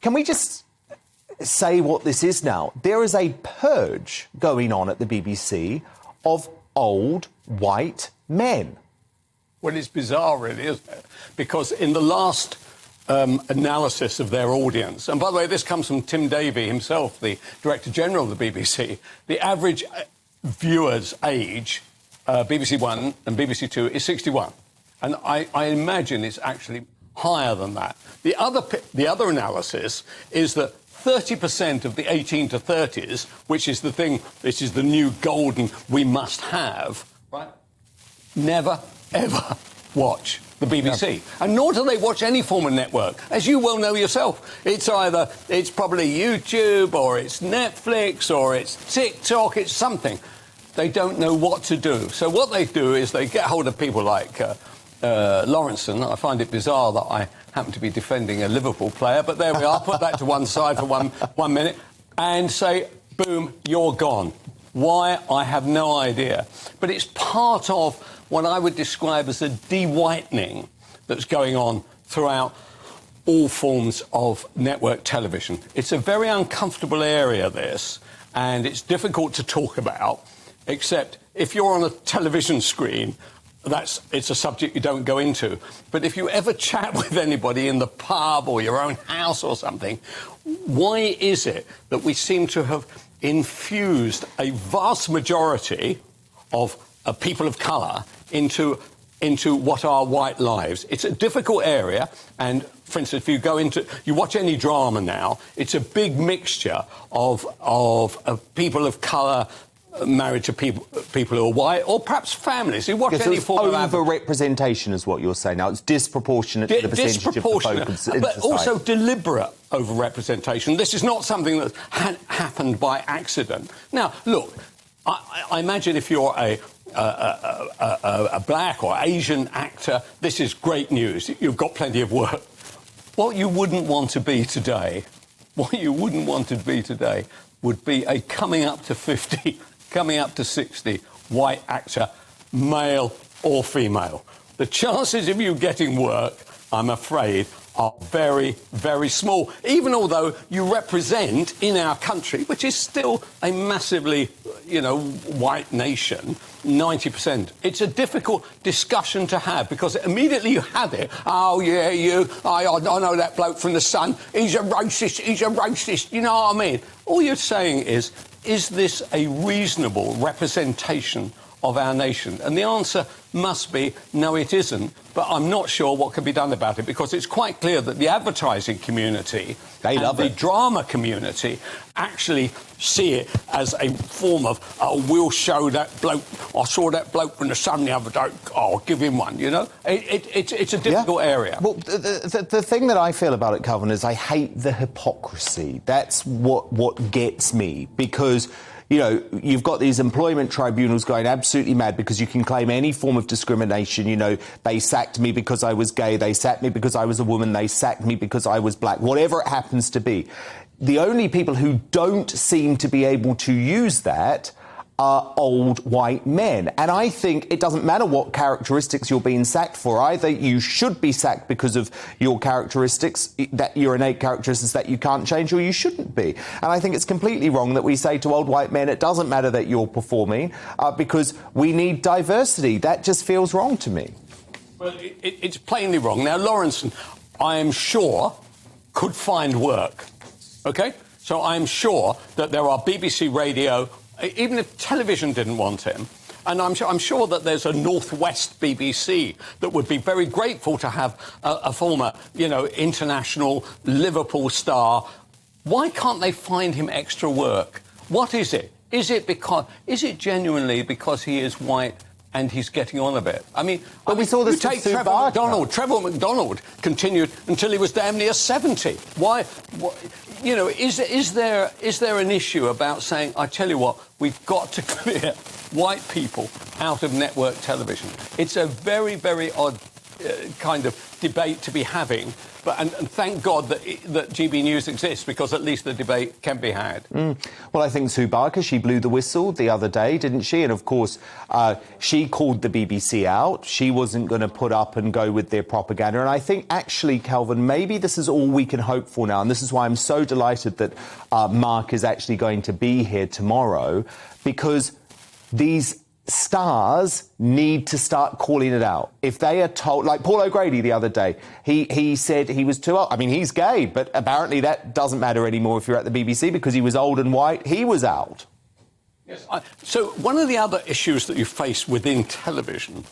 can we just say what this is now? There is a purge going on at the BBC of old white men. Well, it's bizarre, really, isn't it? Because in the last analysis of their audience, and by the way, this comes from Tim Davie himself, the Director General of the BBC, the average viewer's age, BBC One and BBC Two, is 61. And I imagine it's actually higher than that. The other analysis is that 30% of the 18 to 30s, which is the thing, this is the new golden we must have, right, never, ever watch the BBC. Yeah. And nor do they watch any form of network. As you well know yourself, it's probably YouTube, or it's Netflix, or it's TikTok, it's something. They don't know what to do. So what they do is they get hold of people like Lawrenson. I find it bizarre that I happen to be defending a Liverpool player, but there we are. Put that to one side for one minute and say, boom, you're gone. Why? I have no idea. But it's part of what I would describe as a de-whitening that's going on throughout all forms of network television. It's a very uncomfortable area, this, and it's difficult to talk about, except if you're on a television screen, it's a subject you don't go into. But if you ever chat with anybody in the pub or your own house or something, why is it that we seem to have infused a vast majority of people of colour into what are white lives? It's a difficult area, and for instance, if you watch any drama now, it's a big mixture of people of colour married to people who are white, or perhaps families who watch any form of over-representation is what you're saying now. It's disproportionate to the percentage of the focus, but also deliberate over-representation. This is not something that happened by accident. Now, look, I imagine if you're a black or Asian actor, this is great news. You've got plenty of work. What you wouldn't want to be today would be a coming up to 50, coming up to 60 white actor, male or female. The chances of you getting work, I'm afraid, are very, very small, even although you represent in our country, which is still a massively, white nation, 90%. It's a difficult discussion to have because immediately you have it. Oh, yeah, I know that bloke from The Sun. He's a racist, you know what I mean? All you're saying is this a reasonable representation of our nation? And the answer must be, no, it isn't. But I'm not sure what can be done about it, because it's quite clear that the advertising community and the drama community actually see it as a form of, we'll show that bloke, I saw that bloke from The Sun the other day, I'll give him one, It's a difficult area. Well, the thing that I feel about it, Kelvin, is I hate the hypocrisy. That's what gets me, because you've got these employment tribunals going absolutely mad because you can claim any form of discrimination. They sacked me because I was gay, they sacked me because I was a woman, they sacked me because I was black, whatever it happens to be. The only people who don't seem to be able to use that are old white men. And I think it doesn't matter what characteristics you're being sacked for. Either you should be sacked because of your characteristics, your innate characteristics that you can't change, or you shouldn't be. And I think it's completely wrong that we say to old white men, it doesn't matter that you're performing, because we need diversity. That just feels wrong to me. Well, it's plainly wrong. Now, Lawrenson, I am sure, could find work, OK? So I'm sure that there are BBC Radio, even if television didn't want him, and I'm sure that there's a Northwest BBC that would be very grateful to have a former, international Liverpool star. Why can't they find him extra work? What is it? Is it genuinely because he is white and he's getting on a bit? We saw this. You take Trevor McDonald. Trevor McDonald continued until he was damn near 70. Why? Is there an issue about saying, I tell you what, we've got to clear white people out of network television? It's a very, very odd kind of debate to be having. And thank God that GB News exists, because at least the debate can be had. Well, I think Sue Barker, she blew the whistle the other day, didn't she? And, of course, she called the BBC out. She wasn't going to put up and go with their propaganda. And I think, actually, Kelvin, maybe this is all we can hope for now. And this is why I'm so delighted that Mark is actually going to be here tomorrow, because these stars need to start calling it out. If they are told, like Paul O'Grady the other day, he said he was too old. I mean, he's gay, but apparently that doesn't matter anymore if you're at the BBC, because he was old and white. He was out. Yes. So one of the other issues that you face within television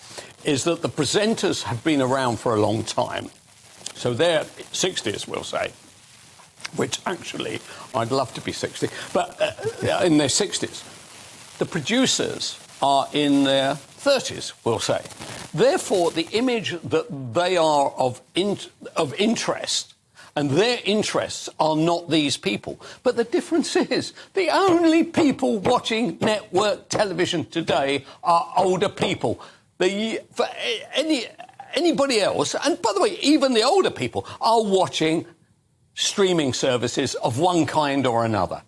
is that the presenters have been around for a long time. So they're 60s, we'll say, which actually I'd love to be 60, but in their 60s. The producers are in their 30s, we'll say. Therefore, the image that they are of interest, and their interests are not these people. But the difference is the only people watching network television today are older people. For anybody else, and by the way, even the older people, are watching streaming services of one kind or another.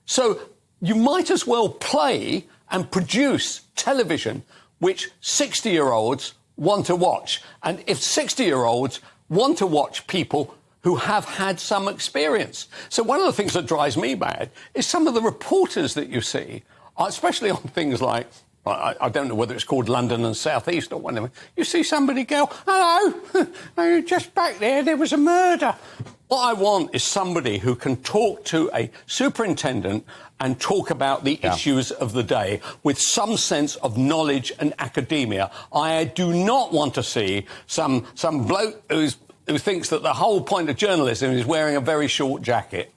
So you might as well play and produce television which 60-year-olds want to watch. And if 60-year-olds want to watch people who have had some experience. So one of the things that drives me mad is some of the reporters that you see, especially on things like, I don't know whether it's called London and South East or whatever. You see somebody go, hello, just back there was a murder. What I want is somebody who can talk to a superintendent and talk about the issues of the day with some sense of knowledge and academia. I do not want to see some bloke who thinks that the whole point of journalism is wearing a very short jacket.